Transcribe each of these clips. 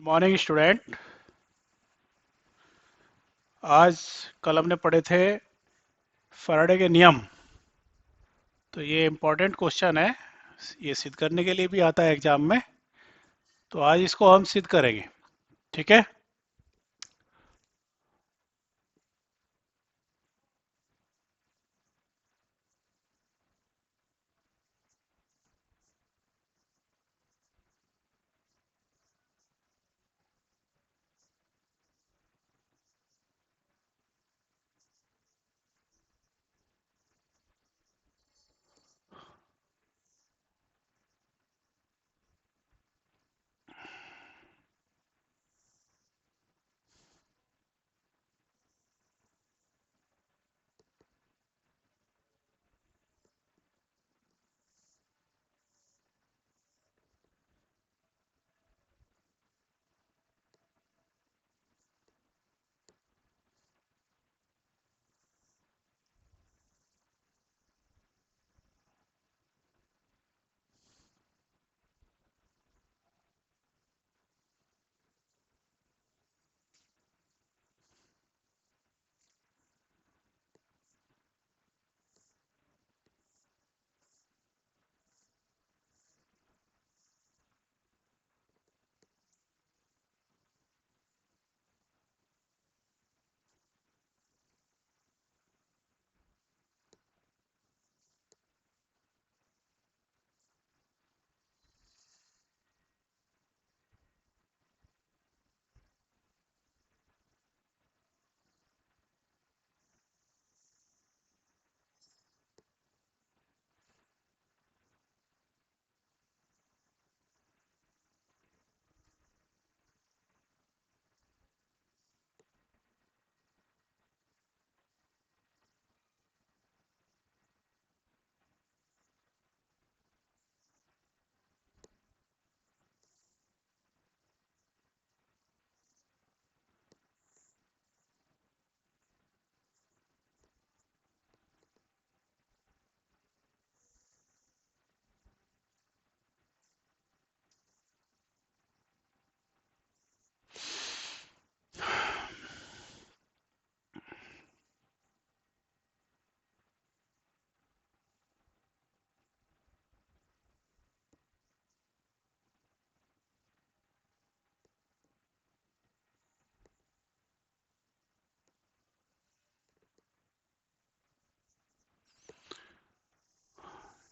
Morning student. आज कल हमने पढ़े थे फैराडे के नियम। तो ये इम्पोर्टेंट क्वेश्चन है, ये सिद्ध करने के लिए भी आता है एग्जाम में। तो आज इसको हम सिद्ध करेंगे। ठीक है।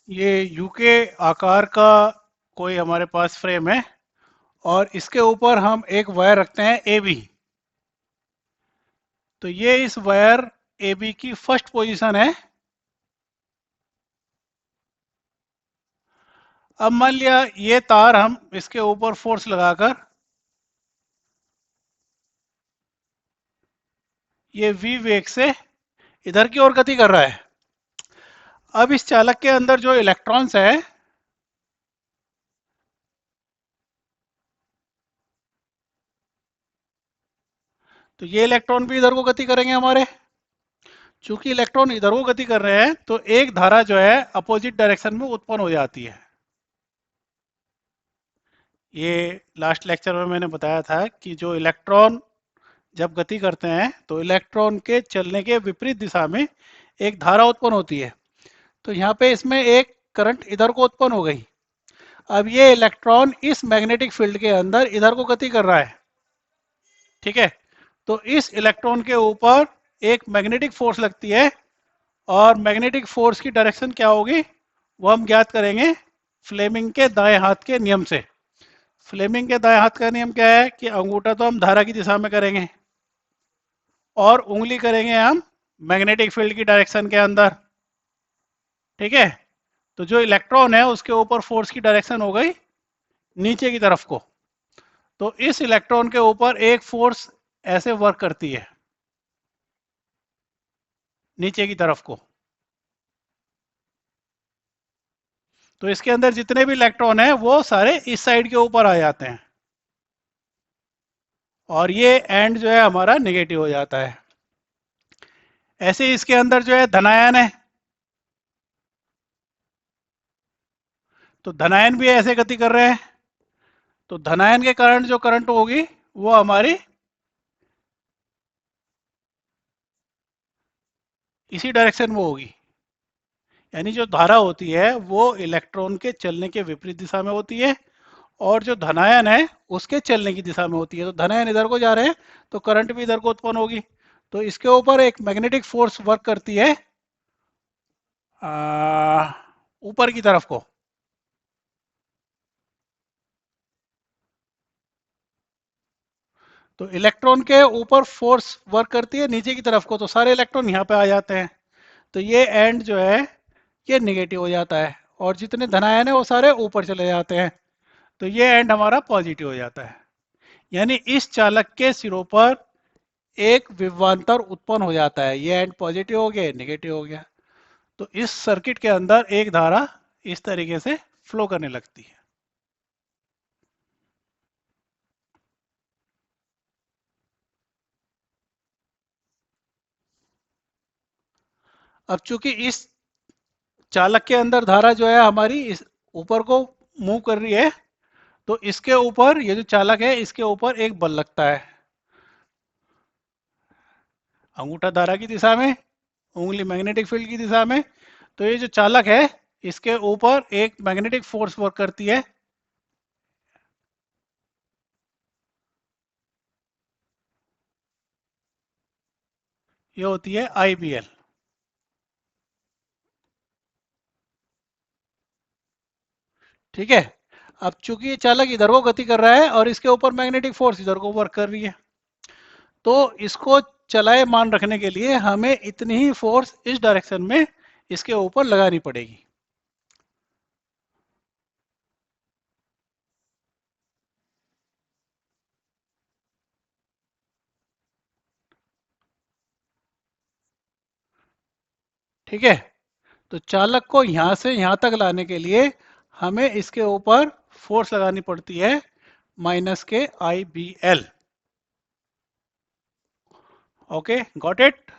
ये यूके आकार का कोई हमारे पास फ्रेम है और इसके ऊपर हम एक वायर रखते हैं ए बी। तो ये इस वायर ए बी की फर्स्ट पोजीशन है। अब मान लिया ये तार हम इसके ऊपर फोर्स लगाकर ये वी वेग से इधर की ओर गति कर रहा है। अब इस चालक के अंदर जो इलेक्ट्रॉन्स है, तो ये इलेक्ट्रॉन भी इधर को गति करेंगे हमारे। चूंकि इलेक्ट्रॉन इधर को गति कर रहे हैं तो एक धारा जो है अपोजिट डायरेक्शन में उत्पन्न हो जाती है। ये लास्ट लेक्चर में मैंने बताया था कि जो इलेक्ट्रॉन जब गति करते हैं तो इलेक्ट्रॉन के चलने के विपरीत दिशा में एक धारा उत्पन्न होती है। तो यहाँ पे इसमें एक करंट इधर को उत्पन्न हो गई। अब ये इलेक्ट्रॉन इस मैग्नेटिक फील्ड के अंदर इधर को गति कर रहा है। ठीक है। तो इस इलेक्ट्रॉन के ऊपर एक मैग्नेटिक फोर्स लगती है और मैग्नेटिक फोर्स की डायरेक्शन क्या होगी वो हम ज्ञात करेंगे फ्लेमिंग के दाएं हाथ के नियम से। फ्लेमिंग के दाएं हाथ का नियम क्या है कि अंगूठा तो हम धारा की दिशा में करेंगे और उंगली करेंगे हम मैग्नेटिक फील्ड की डायरेक्शन के अंदर। ठीक है। तो जो इलेक्ट्रॉन है उसके ऊपर फोर्स की डायरेक्शन हो गई नीचे की तरफ को। तो इस इलेक्ट्रॉन के ऊपर एक फोर्स ऐसे वर्क करती है नीचे की तरफ को। तो इसके अंदर जितने भी इलेक्ट्रॉन हैं वो सारे इस साइड के ऊपर आ जाते हैं और ये एंड जो है हमारा नेगेटिव हो जाता है। ऐसे ही इसके अंदर जो है धनायन है, तो धनायन भी ऐसे गति कर रहे हैं। तो धनायन के कारण जो करंट होगी वो हमारी इसी डायरेक्शन में होगी। यानी जो धारा होती है वो इलेक्ट्रॉन के चलने के विपरीत दिशा में होती है, और जो धनायन है उसके चलने की दिशा में होती है। तो धनायन इधर को जा रहे हैं तो करंट भी इधर को उत्पन्न होगी। तो इसके ऊपर एक मैग्नेटिक फोर्स वर्क करती है आ, ऊपर की तरफ को। तो इलेक्ट्रॉन के ऊपर फोर्स वर्क करती है नीचे की तरफ को, तो सारे इलेक्ट्रॉन यहाँ पे आ जाते हैं। तो ये एंड जो है ये निगेटिव हो जाता है, और जितने धनायन है वो सारे ऊपर चले जाते हैं। तो ये एंड हमारा पॉजिटिव हो जाता है। यानी इस चालक के सिरों पर एक विभवांतर उत्पन्न हो जाता है। ये एंड पॉजिटिव हो गया, नेगेटिव हो गया। तो इस सर्किट के अंदर एक धारा इस तरीके से फ्लो करने लगती है। अब चूंकि इस चालक के अंदर धारा जो है हमारी इस ऊपर को मूव कर रही है, तो इसके ऊपर ये जो चालक है इसके ऊपर एक बल लगता है, अंगूठा धारा की दिशा में, उंगली मैग्नेटिक फील्ड की दिशा में। तो ये जो चालक है इसके ऊपर एक मैग्नेटिक फोर्स वर्क करती है, ये होती है IBL। ठीक है। अब चूंकि ये चालक इधर को गति कर रहा है और इसके ऊपर मैग्नेटिक फोर्स इधर को वर्क कर रही है, तो इसको चलायमान रखने के लिए हमें इतनी ही फोर्स इस डायरेक्शन में इसके ऊपर लगानी पड़ेगी। ठीक है। तो चालक को यहां से यहां तक लाने के लिए हमें इसके ऊपर फोर्स लगानी पड़ती है, -के IBL। Okay, got it.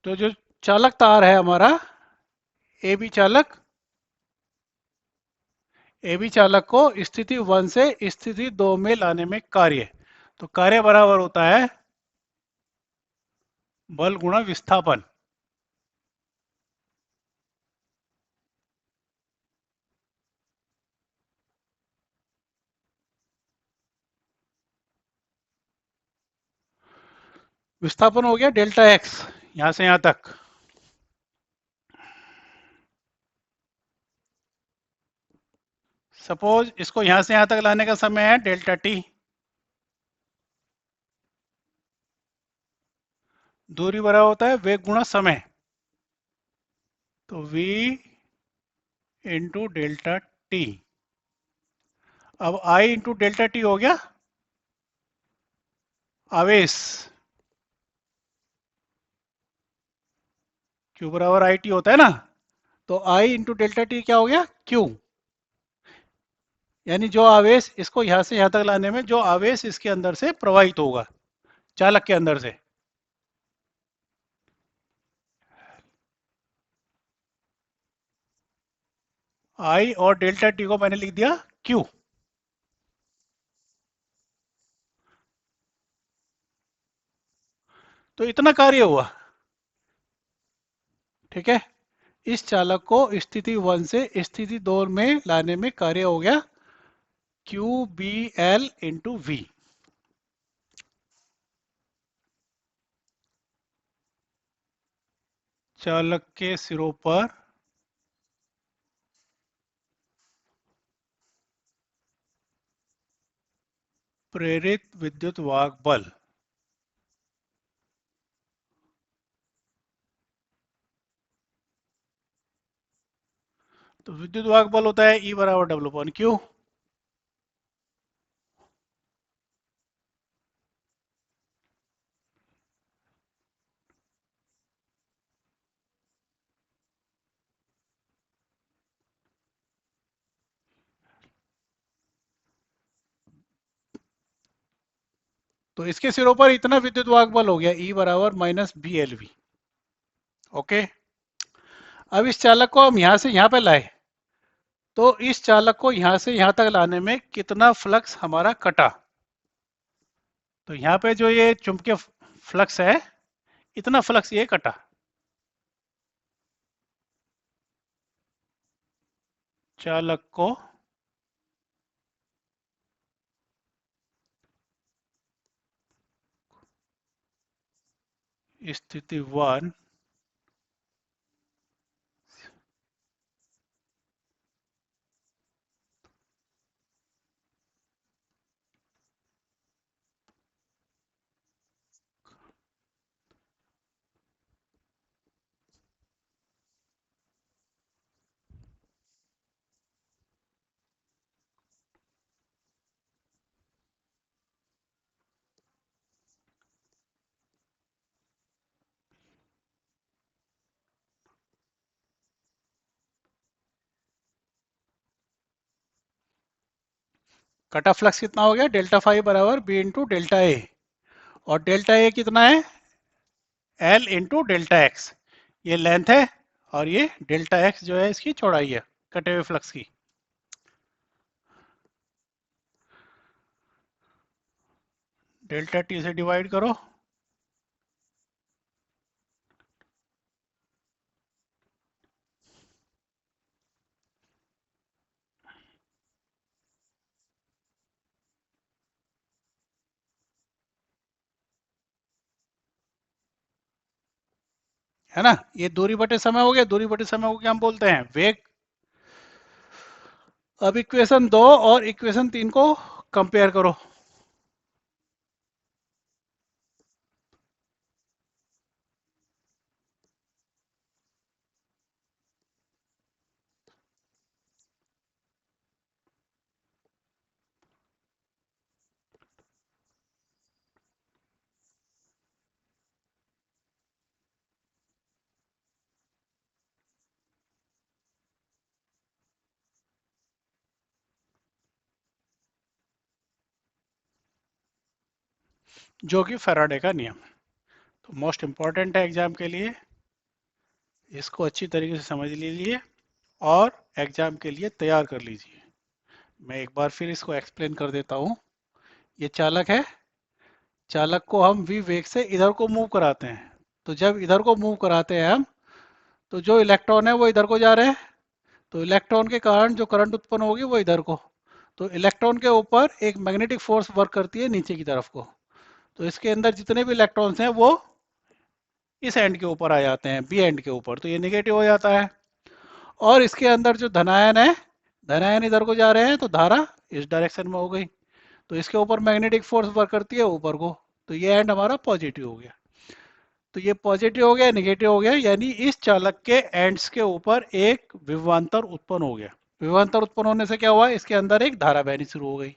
तो जो चालक तार है हमारा AB चालक, AB चालक को स्थिति 1 से स्थिति 2 में लाने में कार्य, तो कार्य बराबर होता है बल गुणा विस्थापन। विस्थापन हो गया Δx, यहां से यहां तक। सपोज इसको यहां से यहां तक लाने का समय है Δt, दूरी बराबर होता है वेग गुणा समय। तो v इंटू Δt। अब I इंटू Δt हो गया आवेश, Q बराबर IT होता है ना। तो I इंटू Δt क्या हो गया, Q। यानी जो आवेश इसको यहां से यहां तक लाने में जो आवेश इसके अंदर से प्रवाहित होगा, चालक के अंदर से। I और Δt को मैंने लिख दिया Q। तो इतना कार्य हुआ। ठीक है। इस चालक को स्थिति 1 से स्थिति 2 में लाने में कार्य हो गया QBL/V। चालक के सिरों पर प्रेरित विद्युत वाहक बल। तो विद्युत वाहक बल होता है E बराबर डब्ल्यू अपॉन क्यू। तो इसके सिरों पर इतना विद्युत वाहक बल हो गया E बराबर minus B L V. Okay. अब इस चालक को हम यहां से यहां पे लाए, तो इस चालक को यहां से यहां तक लाने में कितना फ्लक्स हमारा कटा। तो यहाँ पे जो ये चुंबकीय फ्लक्स है, इतना फ्लक्स ये कटा। चालक को स्थिति 1 कटा फ्लक्स कितना हो गया, डेल्टा फाइव बराबर बी इंटू डेल्टा ए। और डेल्टा ए कितना है, एल इंटू डेल्टा एक्स। ये लेंथ है, और ये डेल्टा एक्स जो है इसकी चौड़ाई है कटे हुए फ्लक्स की। डेल्टा टी से डिवाइड करो। है ना, ये दूरी बटे समय हो गया। दूरी बटे समय को क्या हम बोलते हैं, वेग। अब इक्वेशन 2 और इक्वेशन 3 को कंपेयर करो। जो कि फैराडे का नियम। तो मोस्ट इंपॉर्टेंट है एग्जाम के लिए, इसको अच्छी तरीके से समझ लीजिए और एग्जाम के लिए तैयार कर लीजिए। मैं एक बार फिर इसको एक्सप्लेन कर देता हूँ। ये चालक है, चालक को हम v वेग से इधर को मूव कराते हैं। तो जब इधर को मूव कराते हैं हम, तो जो इलेक्ट्रॉन है वो इधर को जा रहे हैं। तो इलेक्ट्रॉन के कारण जो करंट उत्पन्न होगी वो इधर को। तो इलेक्ट्रॉन के ऊपर एक मैग्नेटिक फोर्स वर्क करती है नीचे की तरफ को। तो इसके अंदर जितने भी इलेक्ट्रॉन्स हैं वो इस एंड के ऊपर आ जाते हैं, बी एंड के ऊपर, तो ये निगेटिव हो जाता है। और इसके अंदर जो धनायन है, धनायन इधर को जा रहे हैं, तो धारा इस डायरेक्शन में हो गई। तो इसके ऊपर मैग्नेटिक फोर्स वर्क करती है ऊपर को। तो ये एंड हमारा पॉजिटिव हो गया। तो ये पॉजिटिव हो गया, निगेटिव हो गया, यानी इस चालक के एंड्स के ऊपर एक विभवांतर उत्पन्न हो गया। विभवांतर उत्पन्न होने से क्या हुआ, इसके अंदर एक धारा बहनी शुरू हो गई।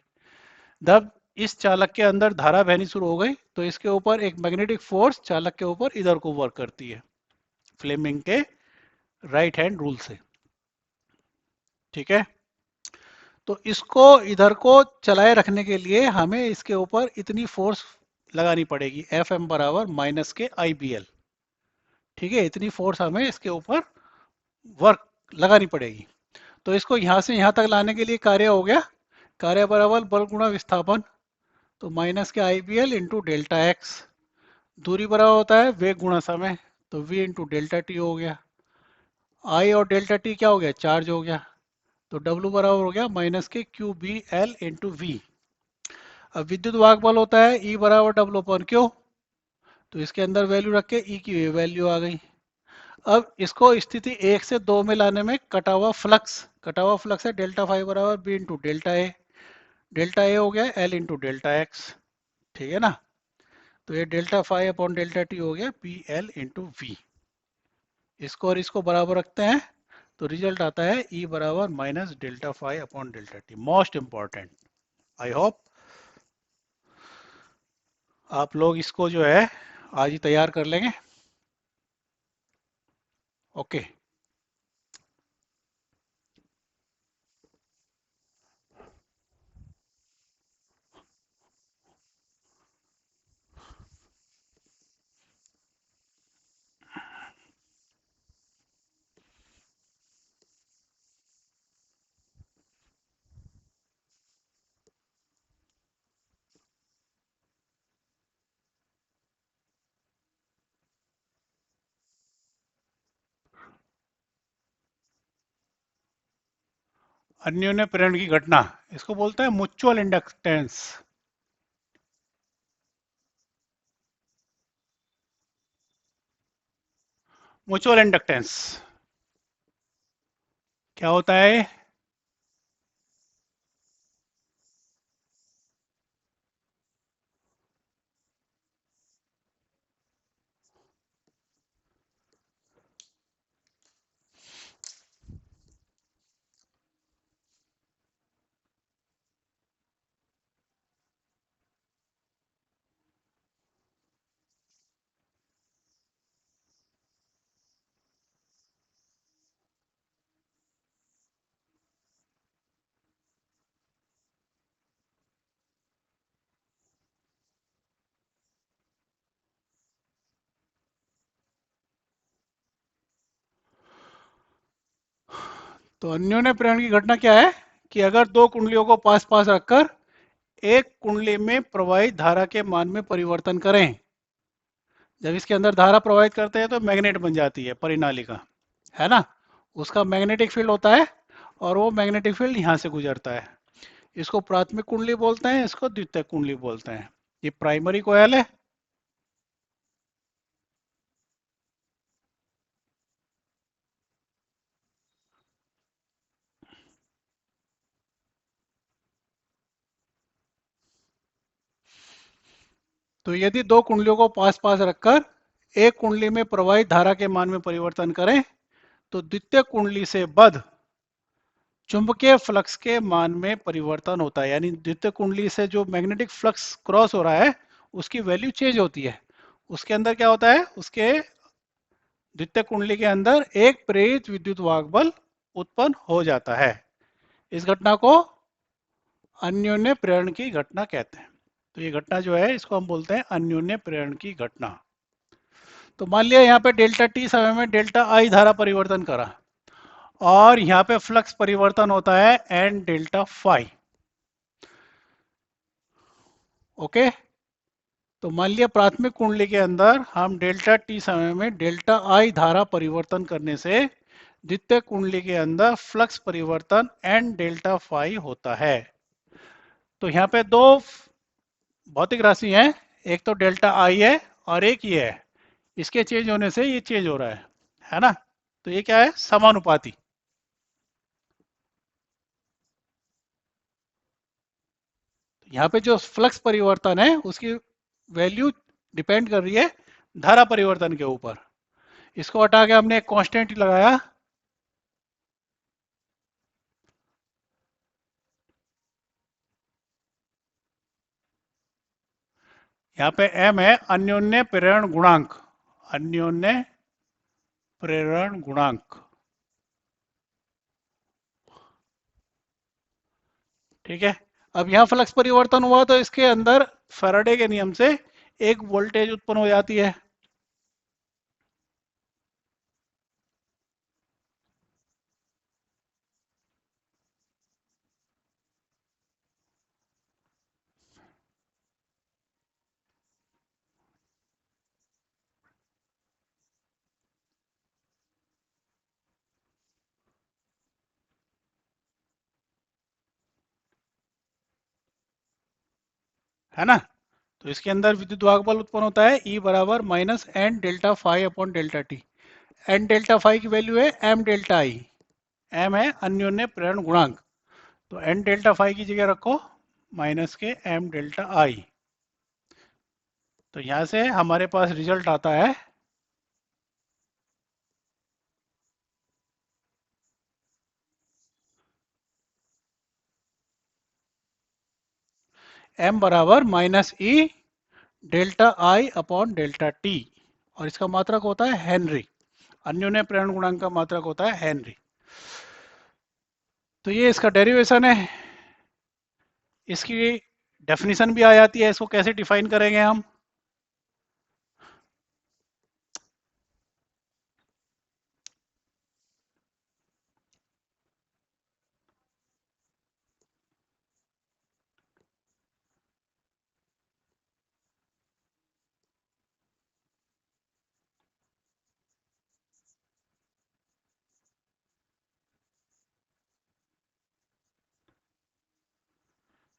जब इस चालक के अंदर धारा बहनी शुरू हो गई, तो इसके ऊपर एक मैग्नेटिक फोर्स चालक के ऊपर इधर को वर्क करती है, फ्लेमिंग के राइट हैंड रूल से। ठीक है। तो इसको इधर को चलाए रखने के लिए हमें इसके ऊपर इतनी फोर्स लगानी पड़ेगी, एफ एम बराबर minus K I B L. ठीक है, इतनी फोर्स हमें इसके ऊपर वर्क लगानी पड़ेगी। तो इसको यहां से यहां तक लाने के लिए कार्य हो गया, कार्य बराबर बल गुणा विस्थापन। तो minus K I B L into delta X. दूरी बराबर होता है वेग गुणा समय, तो v इंटू डेल्टा टी हो गया। आई और डेल्टा टी क्या हो गया, चार्ज हो गया। तो W बराबर हो गया minus K Q B L into V. अब विद्युत वाहक बल होता है E बराबर डब्ल्यू अपॉन क्यू। तो इसके अंदर वैल्यू रख के E की वैल्यू आ गई। अब इसको स्थिति 1 से 2 में लाने में कटा हुआ फ्लक्स है डेल्टा फाइव बराबर B into delta A. Delta A हो गया एल इंटू डेल्टा एक्स। ठीक है ना। तो ये delta phi upon delta T हो गया पी एल इंटू वी। इसको और इसको बराबर रखते हैं, तो रिजल्ट आता है E बराबर minus delta phi upon delta T. Most important. I hope आप लोग इसको जो है आज ही तैयार कर लेंगे। ओके। अन्योन्य प्रेरण की घटना, इसको बोलते हैं म्यूचुअल इंडक्टेंस। म्यूचुअल इंडक्टेंस क्या होता है? तो अन्योन्य प्रेरण की घटना क्या है कि अगर दो कुंडलियों को पास पास रखकर एक कुंडली में प्रवाहित धारा के मान में परिवर्तन करें। जब इसके अंदर धारा प्रवाहित करते हैं तो मैग्नेट बन जाती है परिनालिका, है ना। उसका मैग्नेटिक फील्ड होता है और वो मैग्नेटिक फील्ड यहाँ से गुजरता है। इसको प्राथमिक कुंडली बोलते हैं, इसको द्वितीयक कुंडली बोलते हैं। ये प्राइमरी कोयल है। तो यदि दो कुंडलियों को पास पास रखकर एक कुंडली में प्रवाहित धारा के मान में परिवर्तन करें तो द्वितीय कुंडली से बद्ध चुंबकीय फ्लक्स के मान में परिवर्तन होता है। यानी द्वितीय कुंडली से जो मैग्नेटिक फ्लक्स क्रॉस हो रहा है उसकी वैल्यू चेंज होती है। उसके अंदर क्या होता है, उसके द्वितीय कुंडली के अंदर एक प्रेरित विद्युत वाहक बल उत्पन्न हो जाता है। इस घटना को अन्योन्य प्रेरण की घटना कहते हैं। तो ये घटना जो है इसको हम बोलते हैं अन्योन्य प्रेरण की घटना। तो मान लिया यहाँ पे डेल्टा टी समय में डेल्टा आई धारा परिवर्तन करा और यहाँ पे फ्लक्स परिवर्तन होता है एन डेल्टा फाई। ओके। तो मान लिया प्राथमिक कुंडली के अंदर हम डेल्टा टी समय में डेल्टा आई धारा परिवर्तन करने से द्वितीय कुंडली के अंदर फ्लक्स परिवर्तन एन डेल्टा फाई होता है। तो यहाँ पे दो भौतिक राशि हैं, एक तो डेल्टा आई है और एक ये है। इसके चेंज होने से ये चेंज हो रहा है ना। तो ये क्या है, समानुपाती। यहाँ पे जो फ्लक्स परिवर्तन है उसकी वैल्यू डिपेंड कर रही है धारा परिवर्तन के ऊपर। इसको हटा के हमने एक कांस्टेंट लगाया। यहाँ पे m है अन्योन्य प्रेरण गुणांक। अन्योन्य प्रेरण गुणांक, ठीक है। अब यहाँ फ्लक्स परिवर्तन हुआ तो इसके अंदर फैराडे के नियम से एक वोल्टेज उत्पन्न हो जाती है ना। तो इसके अंदर विद्युत वाहक बल उत्पन्न होता है E बराबर minus N delta phi upon delta T. N delta phi की वैल्यू है एम डेल्टा आई। एम है अन्योन्य प्रेरण गुणांक। तो एन डेल्टा फाइव की जगह रखो माइनस के एम डेल्टा आई। तो यहां से हमारे पास रिजल्ट आता है m बराबर minus E delta I upon delta T, और इसका मात्रक होता है हेनरी। अन्योन्य प्रेरण गुणांक का मात्रक होता है हेनरी। तो ये इसका डेरिवेशन है। इसकी डेफिनेशन भी आ जाती है, इसको कैसे डिफाइन करेंगे हम।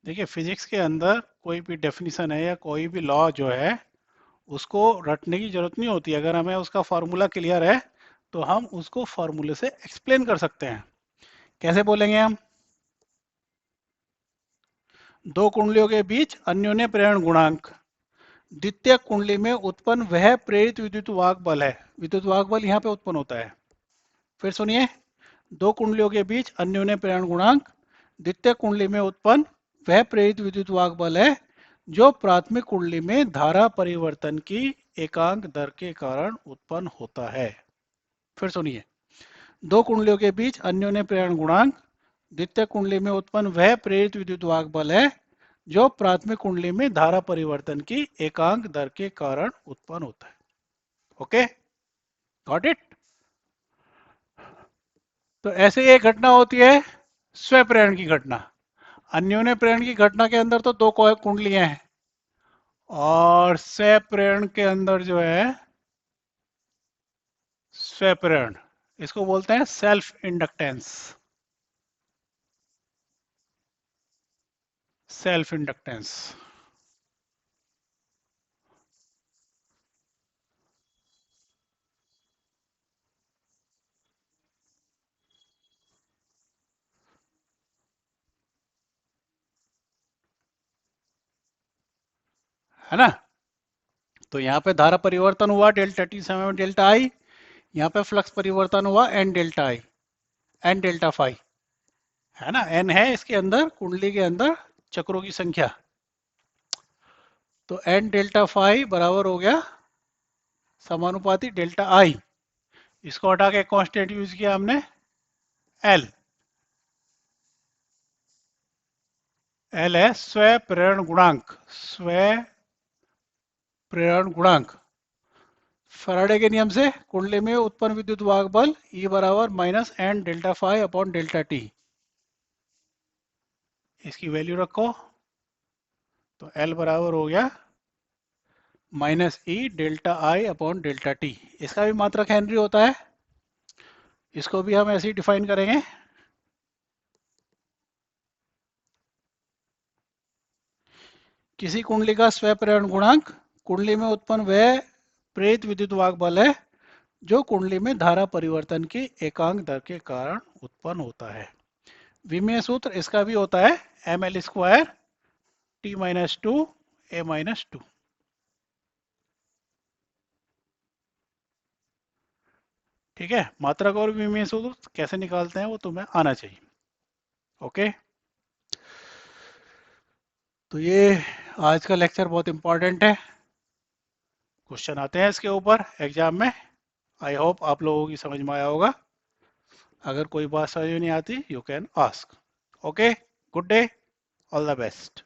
देखिए फिजिक्स के अंदर कोई भी डेफिनेशन है या कोई भी लॉ जो है उसको रटने की जरूरत नहीं होती। अगर हमें उसका फॉर्मूला क्लियर है तो हम उसको फॉर्मूले से एक्सप्लेन कर सकते हैं। कैसे बोलेंगे हम। दो कुंडलियों के बीच अन्योन्य प्रेरण गुणांक, द्वितीय कुंडली में उत्पन्न वह प्रेरित विद्युत वाहक बल है। विद्युत वाहक बल यहाँ पे उत्पन्न होता है। फिर सुनिए, दो कुंडलियों के बीच अन्योन्य प्रेरण गुणांक, द्वितीय कुंडली में उत्पन्न वह प्रेरित विद्युत वाहक बल है जो प्राथमिक कुंडली में धारा परिवर्तन की एकांक दर के कारण उत्पन्न होता है। फिर सुनिए, दो कुंडलियों के बीच अन्योन्य प्रेरण गुणांक, द्वितीय कुंडली में उत्पन्न वह प्रेरित विद्युत वाहक बल है जो प्राथमिक कुंडली में धारा परिवर्तन की एकांक दर के कारण उत्पन्न होता है। Okay, got it. तो ऐसे एक घटना होती है स्वप्रेरण की घटना। अन्योन्य प्रेरण की घटना के अंदर तो दो कुंडलियां हैं, और स्वप्रेरण के अंदर जो है स्वप्रेरण, इसको बोलते हैं सेल्फ इंडक्टेंस। सेल्फ इंडक्टेंस, है ना। तो यहाँ पे धारा परिवर्तन हुआ डेल्टा टी समय में डेल्टा आई, यहाँ पे फ्लक्स परिवर्तन हुआ N delta I, N delta phi, है ना। एन है इसके अंदर कुंडली के अंदर चक्रों की संख्या। तो एन डेल्टा फाई बराबर हो गया समानुपाती डेल्टा आई। इसको हटा के कांस्टेंट यूज किया हमने एल। एल है स्व प्रेरण गुणांक, स्व प्रेरण गुणांक। फैराडे के नियम से कुंडली में उत्पन्न विद्युत वाहक बल E बराबर minus N delta phi upon delta T. इसकी वैल्यू रखो, तो L बराबर हो गया minus E delta I upon delta T. इसका भी मात्रक हेनरी होता है, इसको भी हम ऐसे ही डिफाइन करेंगे। किसी कुंडली का स्वप्रेरण गुणांक कुंडली में उत्पन्न वह प्रेरित विद्युत वाहक बल है जो कुंडली में धारा परिवर्तन की एकांक दर के कारण उत्पन्न होता है। विमीय सूत्र इसका भी होता है M L square T minus two A minus two. ठीक है, मात्रक और विमीय सूत्र कैसे निकालते हैं वो तुम्हें आना चाहिए। ओके, तो ये आज का लेक्चर बहुत इंपॉर्टेंट है। क्वेश्चन आते हैं इसके ऊपर एग्जाम में। आई होप आप लोगों की समझ में आया होगा। अगर कोई बात समझ में नहीं आती you can ask. Okay, good day, all the best.